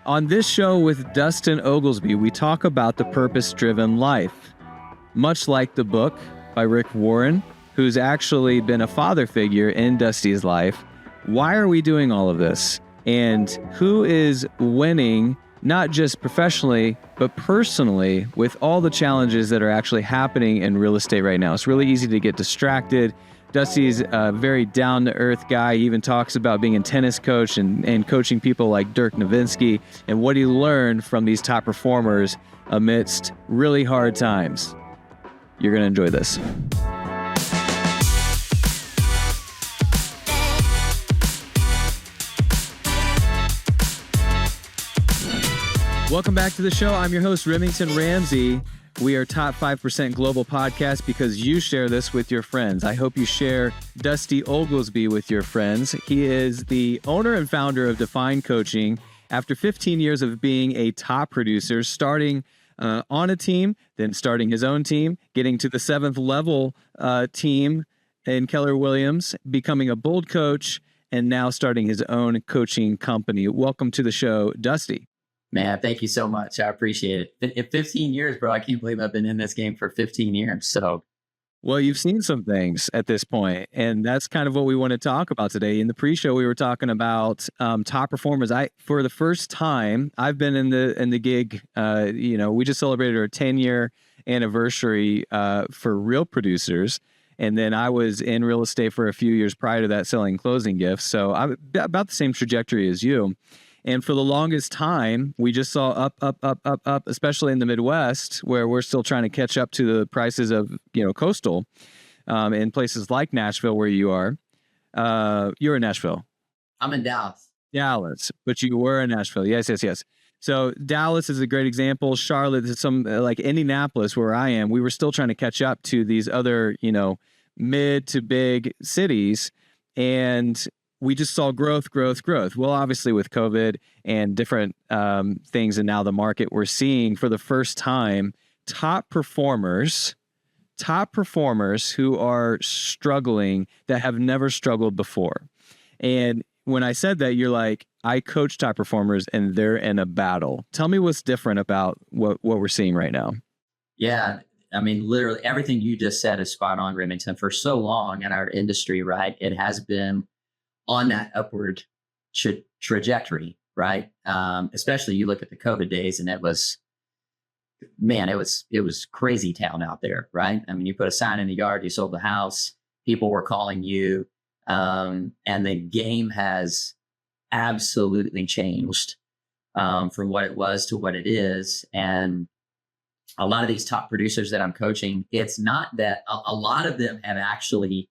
On this show with Dustin Oglesby, we talk about the purpose-driven life. Much like the book by Rick Warren, who's actually been a father figure in Dusty's life. Why are we doing all of this? And who is winning, not just professionally, but personally, with all the challenges that are actually happening in real estate right now? It's really easy to get distracted. Dusty's a very down-to-earth guy. He even talks about being a tennis coach and coaching people like Dirk Nowitzki and what he learned from these top performers amidst really hard times. You're going to enjoy this. Welcome back to the show. I'm your host, Remington Ramsey. We are Top 5% Global Podcast because you share this with your friends. I hope you share Dusty Oglesby with your friends. He is the owner and founder of Define Coaching. After 15 years of being a top producer, starting on a team, then starting his own team, getting to the 7th level team in Keller Williams, becoming a bold coach, and now starting his own coaching company. Welcome to the show, Dusty. Man, thank you so much. I appreciate it. In 15 years, bro, I can't believe I've been in this game for 15 years. So, well, you've seen some things at this point, and that's kind of what we want to talk about today. In the pre-show, we were talking about top performers. For the first time, I've been in the gig. We just celebrated our 10-year anniversary for real producers, and then I was in real estate for a few years prior to that, selling closing gifts. So I'm about the same trajectory as you. And for the longest time, we just saw up, especially in the Midwest, where we're still trying to catch up to the prices of, coastal, in places like Nashville, where you are. You're in Nashville. I'm in Dallas. Dallas, but you were in Nashville. Yes. So Dallas is a great example. Charlotte is like Indianapolis, where I am. We were still trying to catch up to these other, mid to big cities. And we just saw growth. Well, obviously with COVID and different things, and now the market, we're seeing for the first time top performers who are struggling that have never struggled before. And when I said that, you're like, I coach top performers and they're in a battle. Tell me what's different about what we're seeing right now. Yeah. I mean, literally everything you just said is spot on, Remington. For so long in our industry, right, it has been on that upward trajectory, right? Especially you look at the COVID days, and it was crazy town out there, right? I mean, you put a sign in the yard, you sold the house, people were calling you, and the game has absolutely changed from what it was to what it is. And a lot of these top producers that I'm coaching, it's not that a lot of them have actually,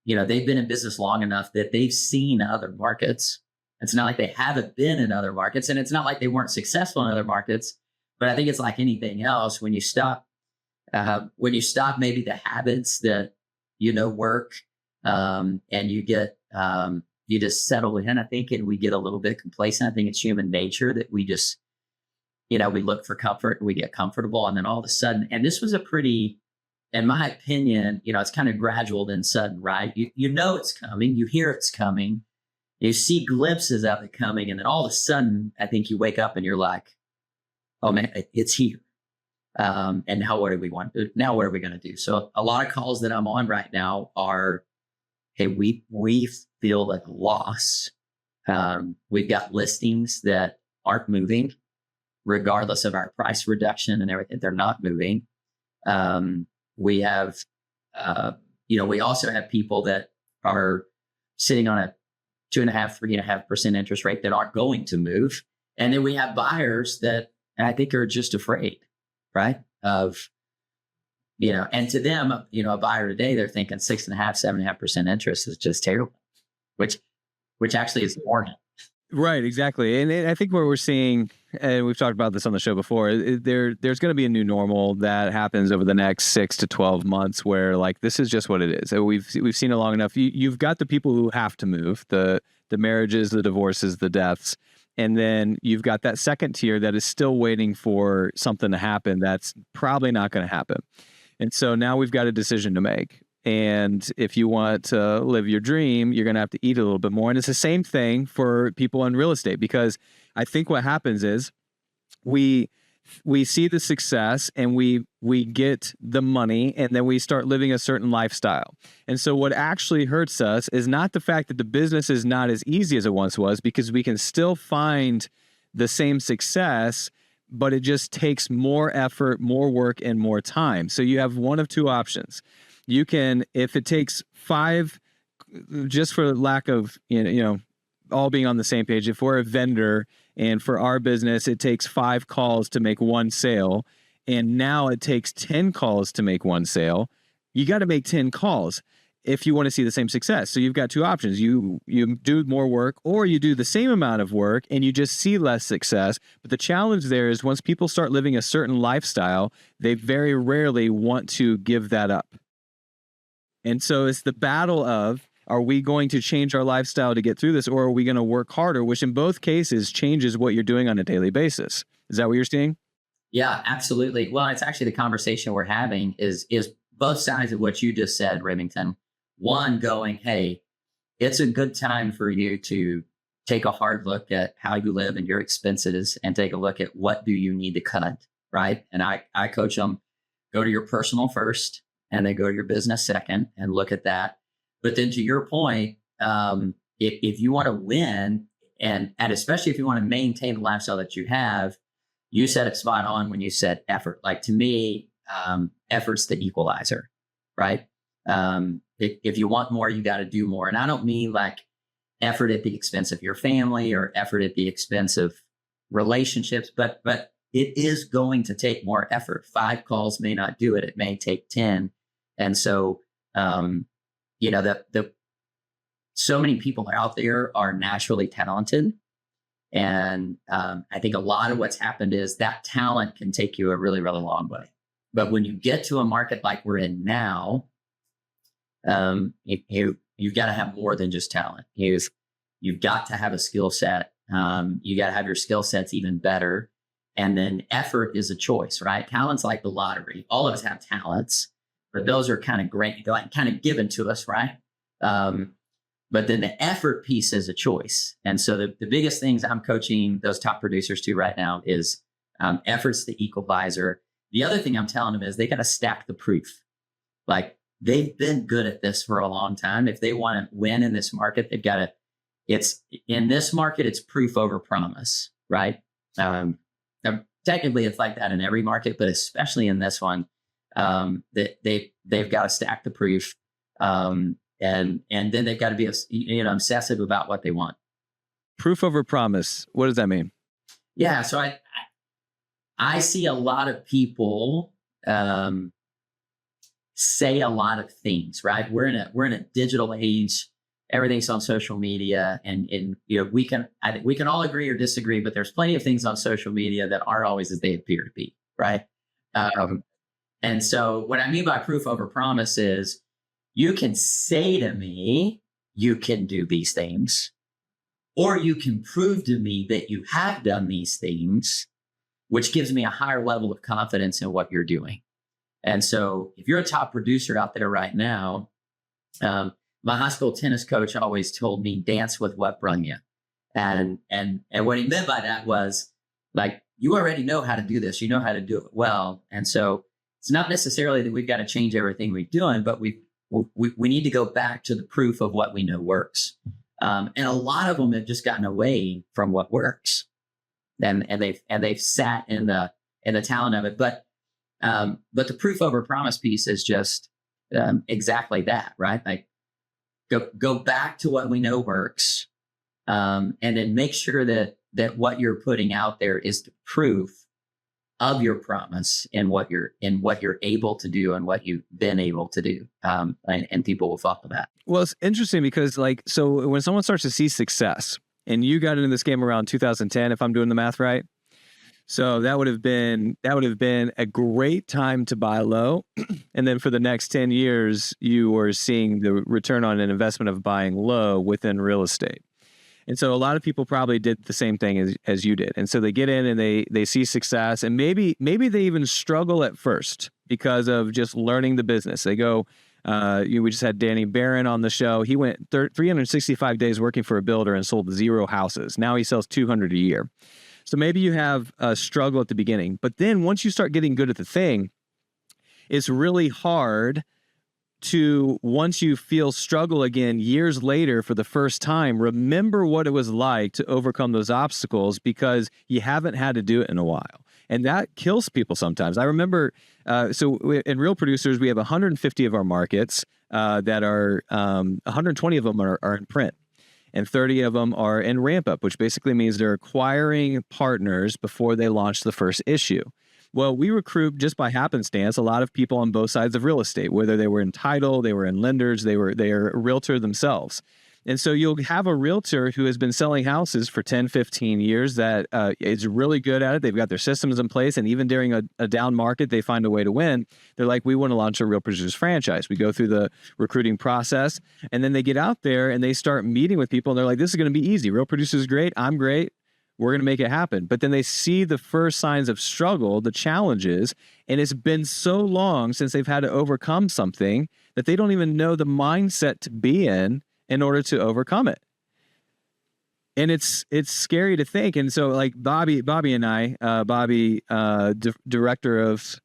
they've been in business long enough that they've seen other markets. It's not like they haven't been in other markets, and it's not like they weren't successful in other markets. But I think it's like anything else. When you stop maybe the habits that, work, and you get, you just settle in, I think, and we get a little bit complacent. I think it's human nature that we just, we look for comfort and we get comfortable. And then all of a sudden, and this was a pretty, in my opinion, it's kind of gradual then sudden, right? You know it's coming, you hear it's coming, you see glimpses of it coming, and then all of a sudden, I think you wake up and you're like, oh man, it's here. And now what are we going to do? So a lot of calls that I'm on right now are, hey, we feel like loss. We've got listings that aren't moving, regardless of our price reduction and everything. They're not moving. We have, we also have people that are sitting on a 2.5%, 3.5% interest rate that aren't going to move. And then we have buyers that I think are just afraid, right? And to them, a buyer today, they're thinking 6.5%, 7.5% interest is just terrible, which actually is warning. Right, exactly. And I think what we're seeing, and we've talked about this on the show before, there's going to be a new normal that happens over the next 6 to 12 months where like, this is just what it is. So we've seen it long enough. You've got the people who have to move, the marriages, the divorces, the deaths. And then you've got that second tier that is still waiting for something to happen that's probably not going to happen. And so now we've got a decision to make. And if you want to live your dream, you're going to have to eat a little bit more. And it's the same thing for people in real estate, because I think what happens is we see the success and we get the money, and then we start living a certain lifestyle. And so what actually hurts us is not the fact that the business is not as easy as it once was, because we can still find the same success, but it just takes more effort, more work, and more time. So you have one of two options. You can, if it takes 5, just for lack of, all being on the same page, if we're a vendor and for our business, it takes 5 calls to make 1 sale, and now it takes 10 calls to make 1 sale, you got to make 10 calls if you want to see the same success. So you've got 2 options. You do more work, or you do the same amount of work and you just see less success. But the challenge there is once people start living a certain lifestyle, they very rarely want to give that up. And so it's the battle of, are we going to change our lifestyle to get through this, or are we going to work harder, which in both cases changes what you're doing on a daily basis? Is that what you're seeing? Yeah, absolutely. Well, it's actually the conversation we're having is both sides of what you just said, Remington. One going, hey, it's a good time for you to take a hard look at how you live and your expenses, and take a look at what do you need to cut, right? And I coach them, go to your personal first, and then go to your business second, and look at that. But then to your point, if you want to win, and especially if you want to maintain the lifestyle that you have, you said it spot on when you said effort. Like, to me, effort's the equalizer, right? If you want more, you got to do more. And I don't mean like effort at the expense of your family or effort at the expense of relationships, but it is going to take more effort. 5 calls may not do it. It may take 10. And so, so many people out there are naturally talented. And I think a lot of what's happened is that talent can take you a really, really long way. But when you get to a market like we're in now, you've got to have more than just talent. You've got to have a skill set. You got to have your skill sets even better. And then effort is a choice, right? Talent's like the lottery. All of us have talents, but those are kind of great, like kind of given to us, right? But then the effort piece is a choice. And so the biggest things I'm coaching those top producers to right now is effort's the equalizer. The other thing I'm telling them is they got to stack the proof. Like, they've been good at this for a long time. If they want to win in this market, they've got to, in this market, it's proof over promise, right? Technically it's like that in every market, but especially in this one, they've got to stack the proof. And then they've got to be, obsessive about what they want. Proof over promise. What does that mean? Yeah. So I see a lot of people, say a lot of things, right? We're in a digital age. Everything's on social media, and we can all agree or disagree, but there's plenty of things on social media that aren't always as they appear to be, right? And so what I mean by proof over promise is, you can say to me, you can do these things, or you can prove to me that you have done these things, which gives me a higher level of confidence in what you're doing. And so if you're a top producer out there right now, my high school tennis coach always told me, dance with what brung you. And what he meant by that was, like, you already know how to do this. You know how to do it well. And so it's not necessarily that we've got to change everything we're doing, but we need to go back to the proof of what we know works. And a lot of them have just gotten away from what works, and they've sat in the talent of it. But the proof over promise piece is just exactly that, right? Like, go back to what we know works, and then make sure that what you're putting out there is the proof of your promise and what you're able to do and what you've been able to do. And people will follow that. Well, it's interesting because, like, so when someone starts to see success, and you got into this game around 2010, if I'm doing the math right. So that would have been a great time to buy low. And then for the next 10 years, you were seeing the return on an investment of buying low within real estate. And so a lot of people probably did the same thing as you did. And so they get in and they see success, and maybe they even struggle at first because of just learning the business. They go, We just had Danny Barron on the show. He went 365 days working for a builder and sold 0 houses. Now he sells 200 a year. So maybe you have a struggle at the beginning, but then once you start getting good at the thing, it's really hard to, once you feel struggle again years later for the first time, remember what it was like to overcome those obstacles because you haven't had to do it in a while. And that kills people sometimes. I remember, in Real Producers, we have 150 of our markets that are, 120 of them are in print. And 30 of them are in ramp up, which basically means they're acquiring partners before they launch the first issue. Well, we recruit just by happenstance a lot of people on both sides of real estate, whether they were in title, they were in lenders, they are a realtor themselves. And so you'll have a realtor who has been selling houses for 10, 15 years that is really good at it. They've got their systems in place. And even during a down market, they find a way to win. They're like, we want to launch a Real Producers franchise. We go through the recruiting process and then they get out there and they start meeting with people. And they're like, this is going to be easy. Real Producers is great. I'm great. We're going to make it happen. But then they see the first signs of struggle, the challenges, and it's been so long since they've had to overcome something that they don't even know the mindset to be in order to overcome it. And it's scary to think. And so like Bobby and I, director of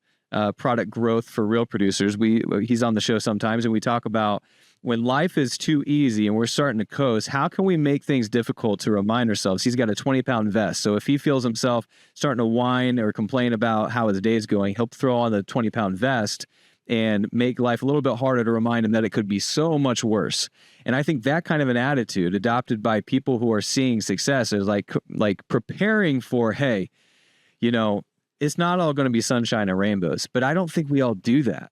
product growth for Real Producers, he's on the show sometimes and we talk about when life is too easy and we're starting to coast, how can we make things difficult to remind ourselves? He's got a 20-pound vest. So if he feels himself starting to whine or complain about how his day's going, he'll throw on the 20-pound vest and make life a little bit harder to remind him that it could be so much worse. And I think that kind of an attitude adopted by people who are seeing success is like preparing for, hey, it's not all going to be sunshine and rainbows, but I don't think we all do that.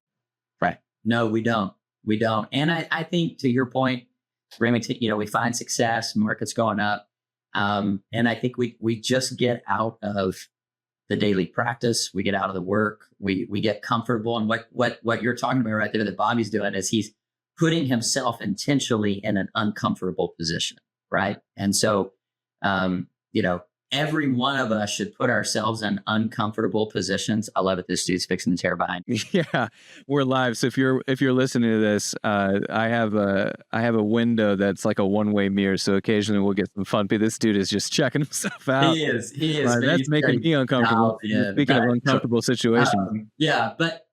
Right. No, we don't. We don't. And I think to your point, Remington, we find success, markets going up. And I think we just get out of the daily practice. We get out of the work. We get comfortable. And what you're talking about right there that Bobby's doing is he's putting himself intentionally in an uncomfortable position. Right. And so, every one of us should put ourselves in uncomfortable positions. I love it. This dude's fixing the chair behind me. Yeah, we're live. So if you're listening to this, I have a window that's like a one-way mirror. So occasionally we'll get some fun. This dude is just checking himself out. He is. That's making me uncomfortable. Speaking of uncomfortable situations. But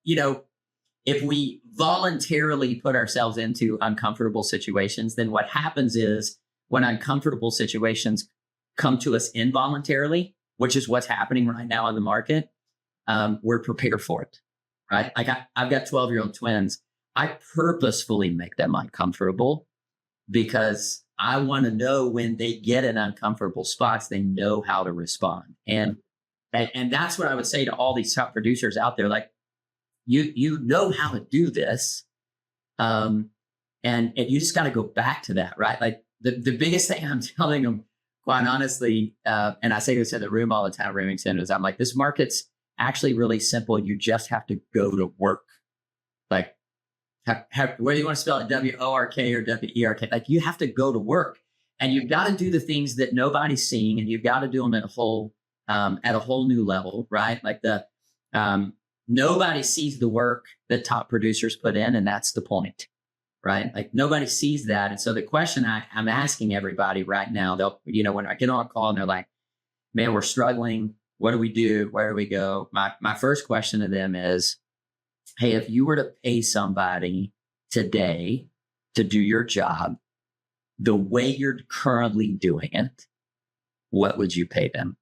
if we voluntarily put ourselves into uncomfortable situations, then what happens is when uncomfortable situations come to us involuntarily, which is what's happening right now in the market, we're prepared for it, right? Like I've got 12-year-old twins. I purposefully make them uncomfortable because I want to know when they get in uncomfortable spots, they know how to respond. And that's what I would say to all these top producers out there. Like, you know how to do this. And you just got to go back to that, right? Like the biggest thing I'm telling them, quite honestly, and I say this in the room all the time, Remington, is I'm like, this market's actually really simple. You just have to go to work. Like, whether you want to spell it W-O-R-K or W-E-R-K, like you have to go to work and you've got to do the things that nobody's seeing and you've got to do them at a whole new level, right? Like nobody sees the work that top producers put in, and that's the point. Right? Like nobody sees that. And so the question I'm asking everybody right now, when I get on a call and they're like, man, we're struggling. What do we do? Where do we go? My first question to them is, hey, if you were to pay somebody today to do your job the way you're currently doing it, what would you pay them?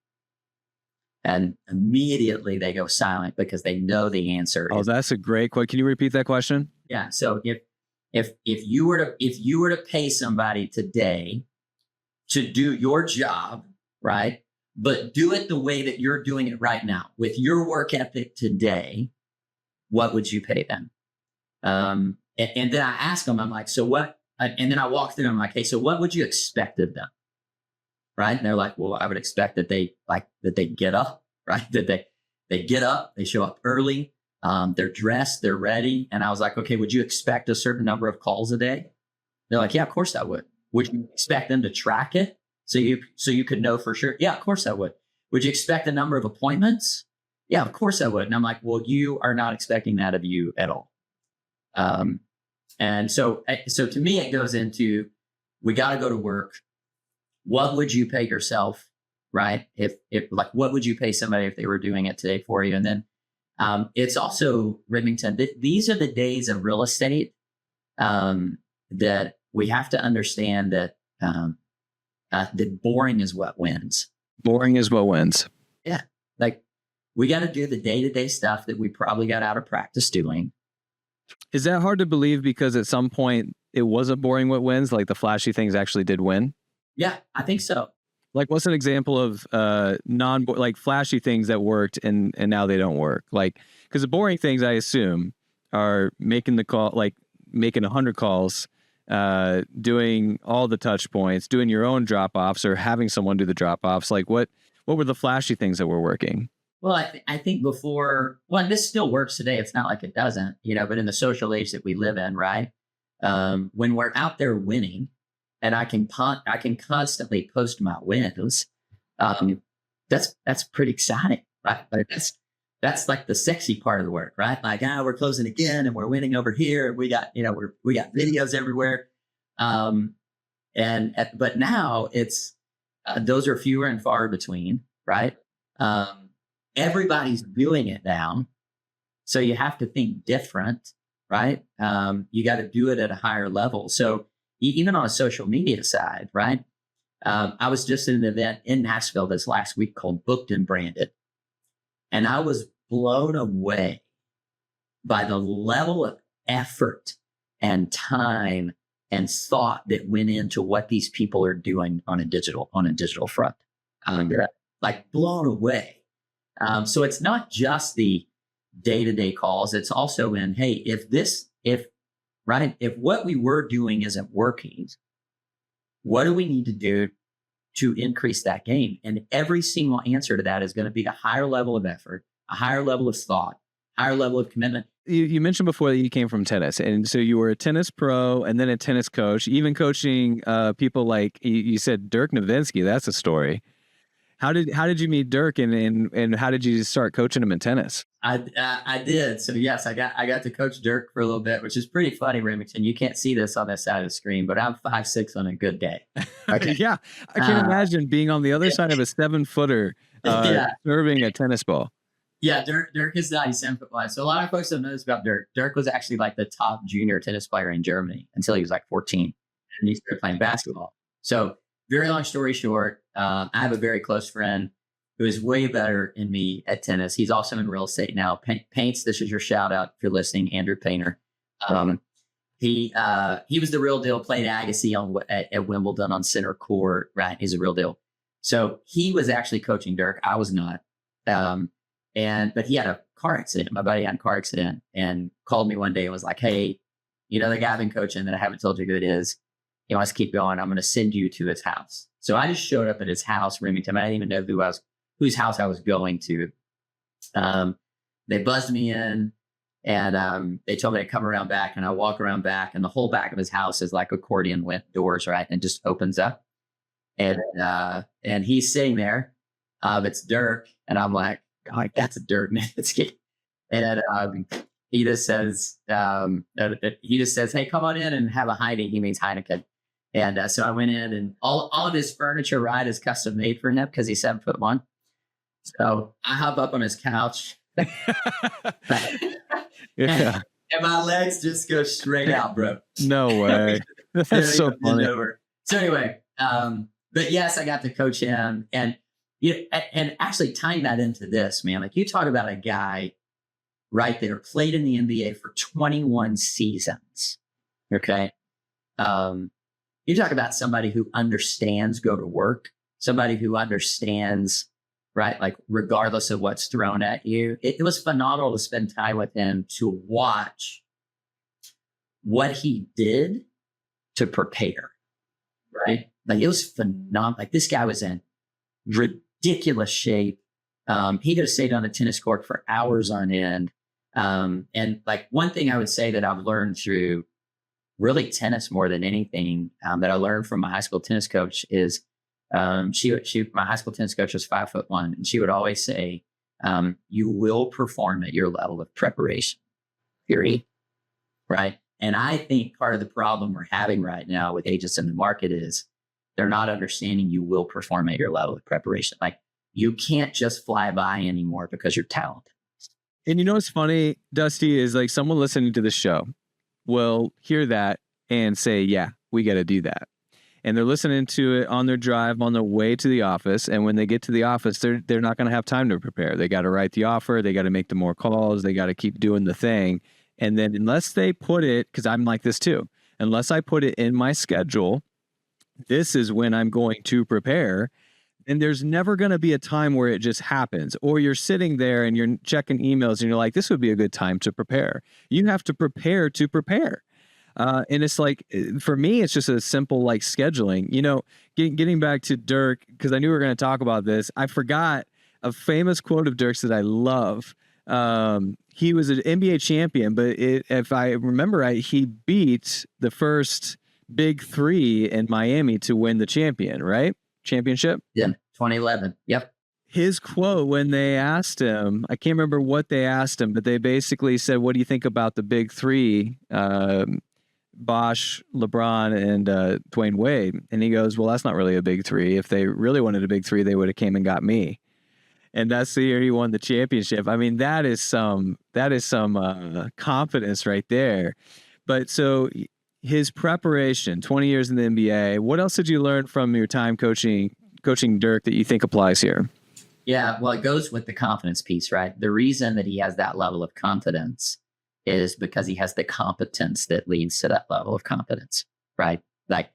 And immediately they go silent because they know the answer. Oh, that's a great question. Can you repeat that question? Yeah. So if you were to pay somebody today to do your job, right, but do it the way that you're doing it right now with your work ethic today, what would you pay them? And then I ask them, I'm like, so what? And then I walk through them, I'm like, hey, so what would you expect of them? Right? And they're like, well, I would expect that they get up, right? That they get up, they show up early. They're dressed, they're ready. And I was like, okay, would you expect a certain number of calls a day? They're like, yeah, of course I would. Would you expect them to track it so you could know for sure? Yeah, of course I would. Would you expect a number of appointments? Yeah, of course I would. And I'm like, well, you are not expecting that of you at all. And so to me, it goes into, we got to go to work. What would you pay yourself? Right. If like, what would you pay somebody if they were doing it today for you? And then it's also, Remington, these are the days of real estate that we have to understand that boring is what wins. Boring is what wins. Yeah. Like, we got to do the day-to-day stuff that we probably got out of practice doing. Is that hard to believe because at some point it wasn't boring what wins? Like the flashy things actually did win? Yeah, I think so. Like, what's an example of like flashy things that worked and now they don't work? Like, because the boring things, I assume, are making the call, like making 100 calls, doing all the touch points, doing your own drop offs, or having someone do the drop offs. Like, what were the flashy things that were working? Well, I think before, well, this still works today. It's not like it doesn't, but in the social age that we live in, right? When we're out there winning, and I can constantly post my wins, that's pretty exciting, right? Like that's like the sexy part of the work, right? Like, we're closing again and we're winning over here. We got, we got videos everywhere. But now it's, those are fewer and far between, right? Everybody's doing it now. So you have to think different, right? You got to do it at a higher level. So even on a social media side, right? I was just at an event in Nashville this last week called Booked and Branded. And I was blown away by the level of effort and time and thought that went into what these people are doing on a digital front. Like, blown away. So it's not just the day-to-day calls. It's also in, hey, if what we were doing isn't working, what do we need to do to increase that game? And every single answer to that is going to be a higher level of effort, a higher level of thought, higher level of commitment. You mentioned before that you came from tennis, and so you were a tennis pro and then a tennis coach, even coaching people like you said, Dirk Nowitzki. That's a story. How did you meet Dirk, and how did you start coaching him in tennis? I did. So yes, I got to coach Dirk for a little bit, which is pretty funny, Remington. You can't see this on this side of the screen, but I'm 5'6" on a good day. Okay. Yeah, I can imagine being on the other side of a 7-footer serving a tennis ball. Yeah, Dirk is 97'1". So a lot of folks don't know this about Dirk. Dirk was actually like the top junior tennis player in Germany until he was like 14, and he started playing basketball. So, very long story short, I have a very close friend who is way better than me at tennis. He's also in real estate now. Paints, this is your shout out if you're listening, Andrew Painter. He was the real deal, played Agassi at Wimbledon on center court, right? He's a real deal. So he was actually coaching Dirk. I was not. But he had a car accident. My buddy had a car accident and called me one day and was like, hey, the guy I've been coaching that I haven't told you who it is, he wants to keep going. I'm going to send you to his house. So I just showed up at his house, Remington. I didn't even know whose house I was going to. They buzzed me in, and they told me to come around back, and I walk around back, and the whole back of his house is like accordion doors, right? And it just opens up. And he's sitting there. It's Dirk. And I'm like, that's a Dirk Nowitzki. And he just says, hey, come on in and have a Heine. He means Heineken. And so I went in, and all of his furniture, right, is custom made for him because he's 7'1". So I hop up on his couch. Yeah. And my legs just go straight out, bro. No way. That's so funny. So anyway, but yes, I got to coach him. And actually tying that into this, man, like, you talk about a guy right there, played in the NBA for 21 seasons. Okay. You talk about somebody who understands go to work, somebody who understands, right? Like, regardless of what's thrown at you, it was phenomenal to spend time with him, to watch what he did to prepare, right? Like, it was phenomenal. Like, this guy was in ridiculous shape. He could have stayed on the tennis court for hours on end. And like, one thing I would say that I've learned through really tennis more than anything, that I learned from my high school tennis coach is, my high school tennis coach was 5'1", and she would always say, you will perform at your level of preparation, period. Right. And I think part of the problem we're having right now with agents in the market is they're not understanding you will perform at your level of preparation. Like you can't just fly by anymore because you're talented. And you know what's funny, Dusty, is like someone listening to the show will hear that and say, yeah, we got to do that. And they're listening to it on their drive on their way to the office. And when they get to the office, they're not going to have time to prepare. They got to write the offer. They got to make the more calls. They got to keep doing the thing. And then unless they put it, because I'm like this too, unless I put it in my schedule, this is when I'm going to prepare. And there's never going to be a time where it just happens, or you're sitting there and you're checking emails and you're like, this would be a good time to prepare. You have to prepare to prepare. And it's like, for me, it's just a simple like scheduling, you know, getting back to Dirk, because I knew we were going to talk about this. I forgot a famous quote of Dirk's that I love. He was an NBA champion, but if I remember right, he beat the first big three in Miami to win the championship. Yeah. 2011. Yep. His quote when they asked him, I can't remember what they asked him, but they basically said, what do you think about the big three? Bosh, LeBron, and Dwayne Wade. And he goes, well, that's not really a big three. If they really wanted a big three, they would have came and got me. And that's the year he won the championship. I mean, that is some confidence right there. But so his preparation, 20 years in the NBA, what else did you learn from your time coaching Dirk that you think applies here? Yeah, well, it goes with the confidence piece, right? The reason that he has that level of confidence is because he has the competence that leads to that level of confidence, right? Like,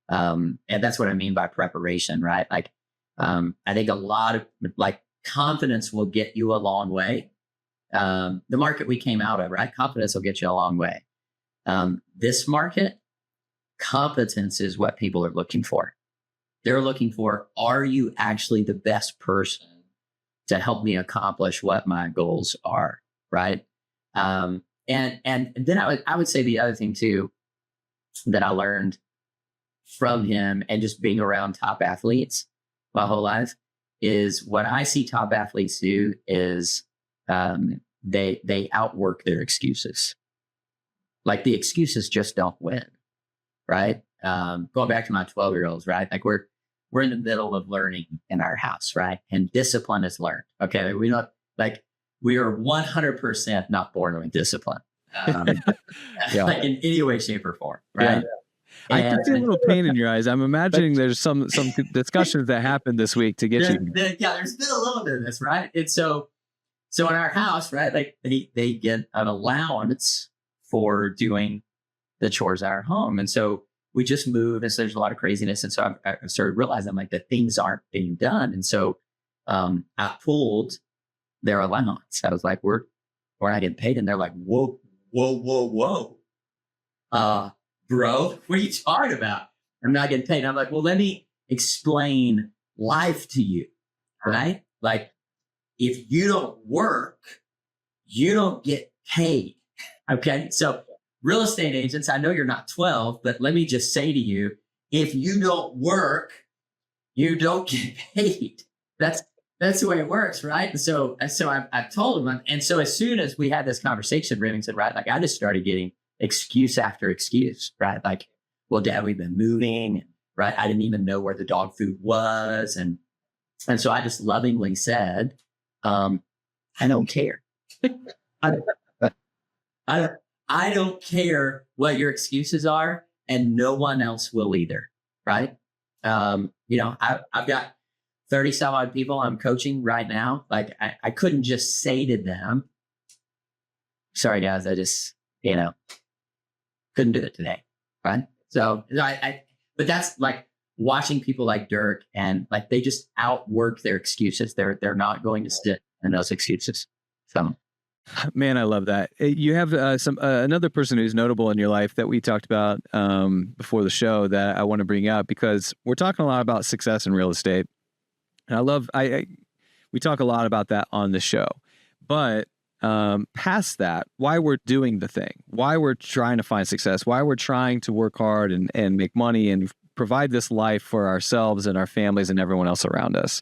and that's what I mean by preparation, right? Like, I think a lot of like confidence will get you a long way. The market we came out of, right? Confidence will get you a long way. This market, competence is what people are looking for. They're looking for, are you actually the best person to help me accomplish what my goals are, right? And then I would say the other thing too that I learned from him and just being around top athletes my whole life is what I see top athletes do is they outwork their excuses. Like the excuses just don't win, right? Going back to my 12-year-olds, right? Like we're in the middle of learning in our house, right? And discipline is learned. Okay, we don't like. We are 100% not born with discipline, Yeah. like in any way, shape, or form, right? Yeah. I can see a little pain in your eyes. I'm imagining there's some discussions that happened this week to get you. There's been a little bit of this, right? And so in our house, right, like they get an allowance for doing the chores at our home, and so we just moved, and so there's a lot of craziness, and so I started realizing like that things aren't being done, and so I pulled their allowance. I was like, we're not getting paid. And they're like, whoa. Bro, what are you talking about? I'm not getting paid. And I'm like, well, let me explain life to you, right? Like if you don't work, you don't get paid. Okay. So real estate agents, I know you're not 12, but let me just say to you, if you don't work, you don't get paid. That's the way it works, right? And so I told him, and so as soon as we had this conversation, Remington, right, like I just started getting excuse after excuse, right? Like, well, Dad, we've been moving, right? I didn't even know where the dog food was, and so I just lovingly said, I don't care. I don't care what your excuses are, and no one else will either, right? I've got 30 some odd people I'm coaching right now. Like I couldn't just say to them, sorry guys, I just, couldn't do it today. Right. So but that's like watching people like Dirk and like, they just outwork their excuses. They're not going to sit in those excuses. So. Man, I love that. You have another person who's notable in your life that we talked about before the show that I want to bring up because we're talking a lot about success in real estate. And I love, we talk a lot about that on the show, but past that, why we're doing the thing, why we're trying to find success, why we're trying to work hard and make money and provide this life for ourselves and our families and everyone else around us.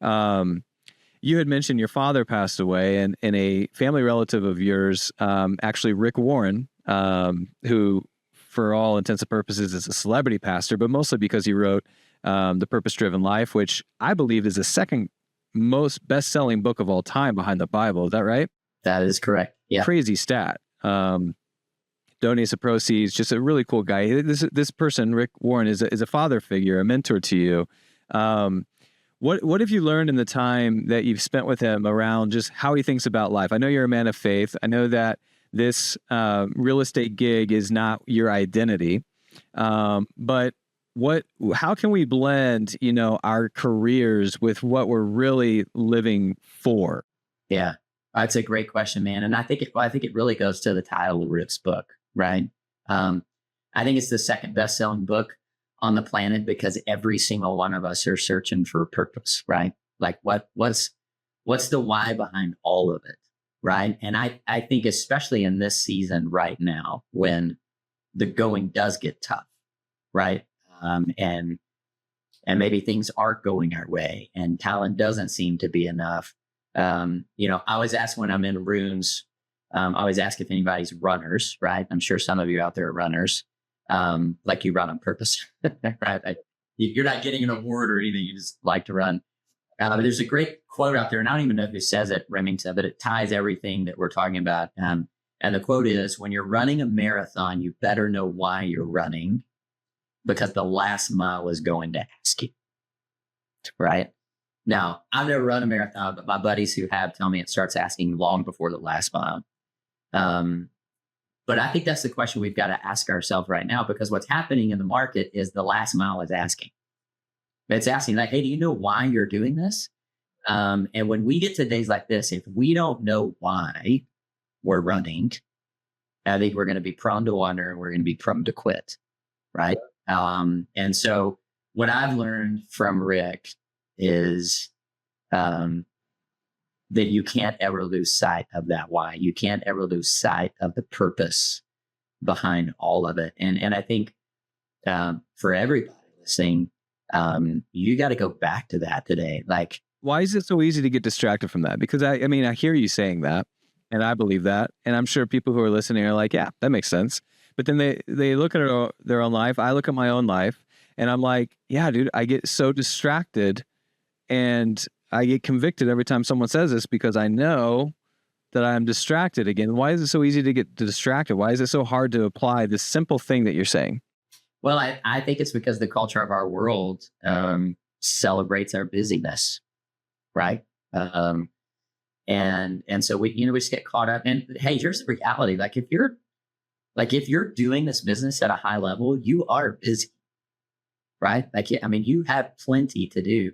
You had mentioned your father passed away and a family relative of yours, actually Rick Warren, who, for all intents and purposes, is a celebrity pastor, but mostly because he wrote The Purpose-Driven Life, which I believe is the second most best-selling book of all time behind the Bible. Is that right? That is correct. Yeah. Crazy stat. Donates the proceeds. Just a really cool guy. This person, Rick Warren, is a father figure, a mentor to you. What have you learned in the time that you've spent with him around just how he thinks about life? I know you're a man of faith. I know that this real estate gig is not your identity, but how can we blend, our careers with what we're really living for? Yeah, that's a great question, man. And I think it really goes to the title of Rick's book, right? I think it's the second best-selling book on the planet because every single one of us are searching for purpose, right? Like what's the why behind all of it, right? And I think especially in this season right now when the going does get tough, right? And maybe things aren't going our way and talent doesn't seem to be enough. I always ask when I'm in rooms, I always ask if anybody's runners, right? I'm sure some of you out there are runners, like you run on purpose, right? You're not getting an award or anything. You just like to run. There's a great quote out there, and I don't even know who says it, Remington, but it ties everything that we're talking about. And the quote is, when you're running a marathon, you better know why you're running because the last mile is going to ask you, right? Now, I've never run a marathon, but my buddies who have tell me it starts asking long before the last mile. But I think that's the question we've got to ask ourselves right now, because what's happening in the market is the last mile is asking. It's asking like, hey, do you know why you're doing this? And when we get to days like this, if we don't know why we're running, I think we're going to be prone to wonder and we're going to be prone to quit, right? And so what I've learned from Rick is that you can't ever lose sight of that why. You can't ever lose sight of the purpose behind all of it. And I think for everybody listening, you got to go back to that today. Like, why is it so easy to get distracted from that? Because I mean, I hear you saying that, and I believe that, and I'm sure people who are listening are like, yeah, that makes sense. But then they look at their own life. I look at my own life, and I'm like, yeah, dude, I get so distracted, and I get convicted every time someone says this because I know that I'm distracted again. Why is it so easy to get distracted? Why is it so hard to apply this simple thing that you're saying? Well, I think it's because the culture of our world celebrates our busyness, right? And so we just get caught up. And hey, here's the reality: like if you're doing this business at a high level, you are busy, right? Like I mean, you have plenty to do.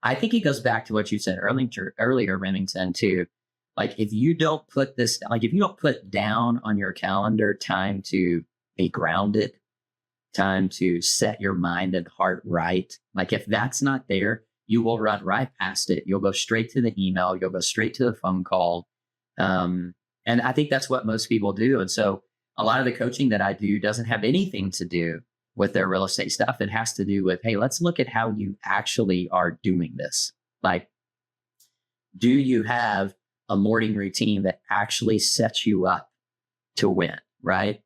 I think it goes back to what you said earlier, Remington, too. Like if you don't put this, like if you don't put down on your calendar time to be grounded, time to set your mind and heart right. Like if that's not there, you will run right past it. You'll go straight to the email. You'll go straight to the phone call. And I think that's what most people do. And so a lot of the coaching that I do doesn't have anything to do with their real estate stuff. It has to do with, hey, let's look at how you actually are doing this. Like, do you have a morning routine that actually sets you up to win, right?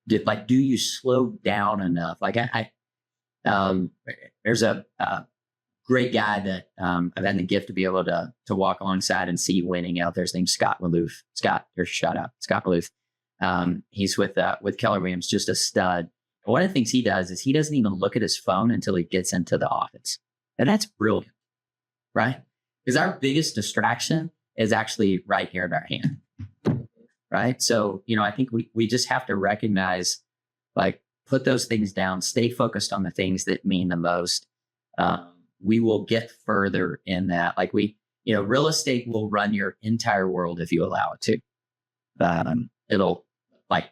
Do you slow down enough? Like there's a great guy that I've had the gift to be able to walk alongside and see winning out there. His name's Scott Maloof. Scott, here's a shout out, Scott Maloof. He's with Keller Williams, just a stud. One of the things he does is he doesn't even look at his phone until he gets into the office. And that's brilliant, right? Because our biggest distraction is actually right here in our hand, right? So, I think we just have to recognize, like, put those things down, stay focused on the things that mean the most. We will get further in that. Like real estate will run your entire world if you allow it to. It'll like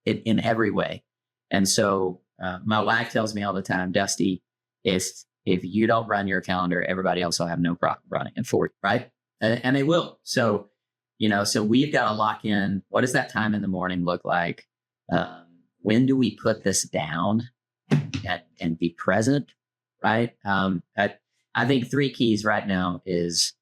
it in every way. And so my wife tells me all the time, Dusty, if you don't run your calendar, everybody else will have no problem running it for you, right? And they will. So, so we've got to lock in. What does that time in the morning look like? When do we put this down and be present, right? I think 3 keys right now is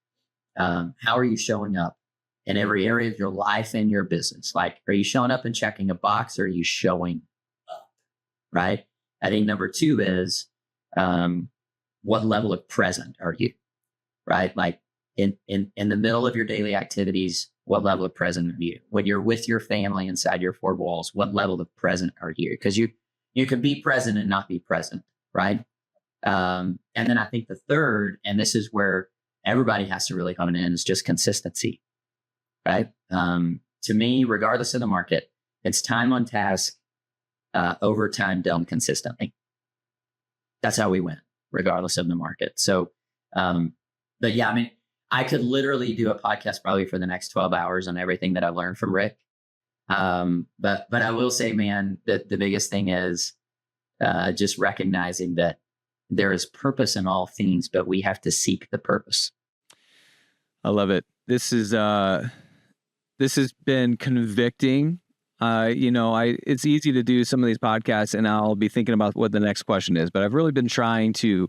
how are you showing up in every area of your life and your business. Like, are you showing up and checking a box, or are you showing up? Right. I think number two is, what level of present are you? Right. Like in the middle of your daily activities, what level of present are you? When you're with your family inside your four walls, what level of present are you? Because you can be present and not be present. Right. And then I think the third, and this is where everybody has to really hone in, is just consistency. Right. To me, regardless of the market, it's time on task, over time done consistently. That's how we win, regardless of the market. So, but yeah, I mean, I could literally do a podcast probably for the next 12 hours on everything that I learned from Rick. But I will say, man, that the biggest thing is just recognizing that there is purpose in all things, but we have to seek the purpose. I love it. This has been convicting. It's easy to do some of these podcasts and I'll be thinking about what the next question is, but I've really been trying to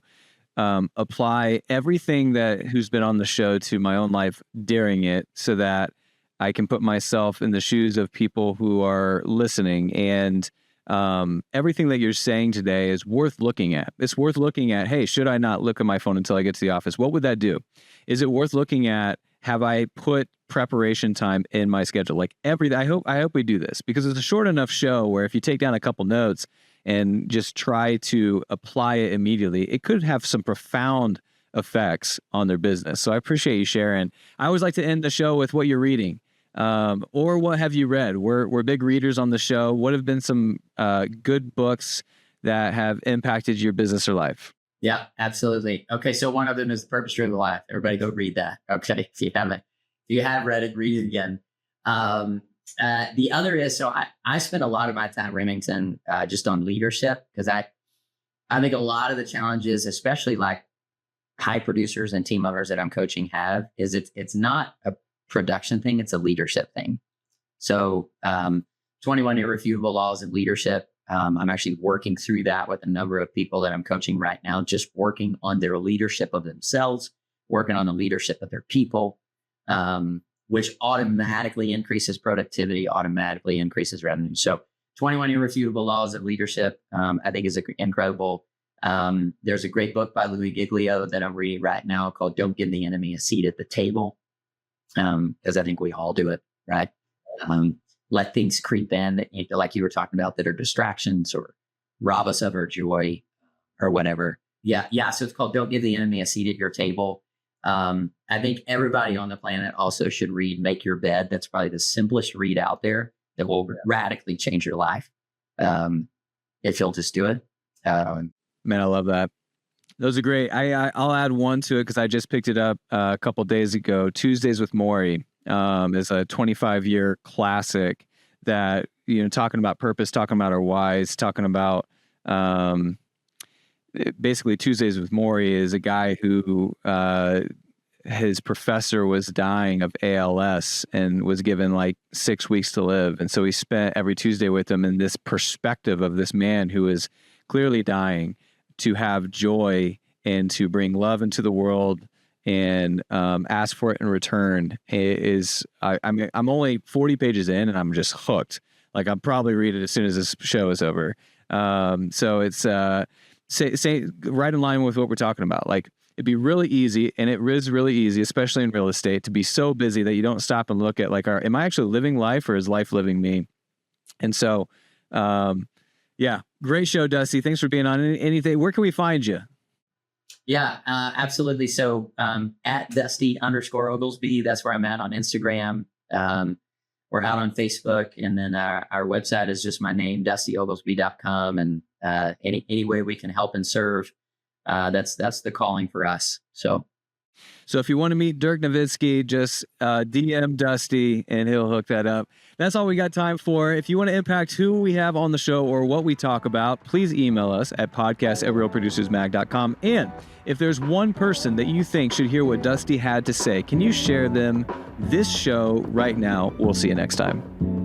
apply everything who's been on the show to my own life during it, so that I can put myself in the shoes of people who are listening. And everything that you're saying today is worth looking at. It's worth looking at, hey, should I not look at my phone until I get to the office? What would that do? Is it worth looking at, have I put preparation time in my schedule? Like everything. I hope we do this, because it's a short enough show where if you take down a couple notes and just try to apply it immediately, it could have some profound effects on their business. So I appreciate you sharing. I always like to end the show with what you're reading, or what have you read? We're big readers on the show. What have been some good books that have impacted your business or life? Yeah, absolutely. Okay, so one of them is The Purpose Driven Life. Everybody go read that. Okay, if you have read it, read it again. The other is, so I spend a lot of my time, Remington, just on leadership, because I think a lot of the challenges, especially like high producers and team owners that I'm coaching have, is it's not a production thing, it's a leadership thing. So 21 irrefutable laws of leadership. I'm actually working through that with a number of people that I'm coaching right now, just working on their leadership of themselves, working on the leadership of their people, which automatically increases productivity, automatically increases revenue. So 21 irrefutable laws of leadership, I think is incredible. There's a great book by Louis Giglio that I'm reading right now called Don't Give the Enemy a Seat at the Table. Because I think we all do it, right? Let things creep in that, like you were talking about, that are distractions or rob us of our joy or whatever. Yeah. So it's called Don't Give the Enemy a Seat at Your Table. I think everybody on the planet also should read Make Your Bed. That's probably the simplest read out there that will radically change your life if you'll just do it. Man, I love that. Those are great. I'll add one to it because I just picked it up a couple days ago. Tuesdays with Maury is a 25-year classic that, talking about purpose, talking about our whys, talking about basically Tuesdays with Maury is a guy who his professor was dying of ALS and was given like 6 weeks to live. And so he spent every Tuesday with him in this perspective of this man who is clearly dying, to have joy and to bring love into the world and ask for it in return. I'm only 40 pages in and I'm just hooked. Like I'll probably read it as soon as this show is over. So it's say right in line with what we're talking about. Like it'd be really easy, and it is really easy, especially in real estate, to be so busy that you don't stop and look at like, am I actually living life or is life living me? And so, yeah, great show, Dusty. Thanks for being on. Anything, where can we find you? Yeah, absolutely. So at Dusty_Oglesby, that's where I'm at on Instagram. We're out on Facebook, and then our website is just my name, DustyOglesby.com. And any way we can help and serve, that's the calling for us. So if you want to meet Dirk Nowitzki, just DM Dusty and he'll hook that up. That's all we got time for. If you want to impact who we have on the show or what we talk about, please email us at podcast@realproducersmag.com. And if there's one person that you think should hear what Dusty had to say, can you share them this show right now? We'll see you next time.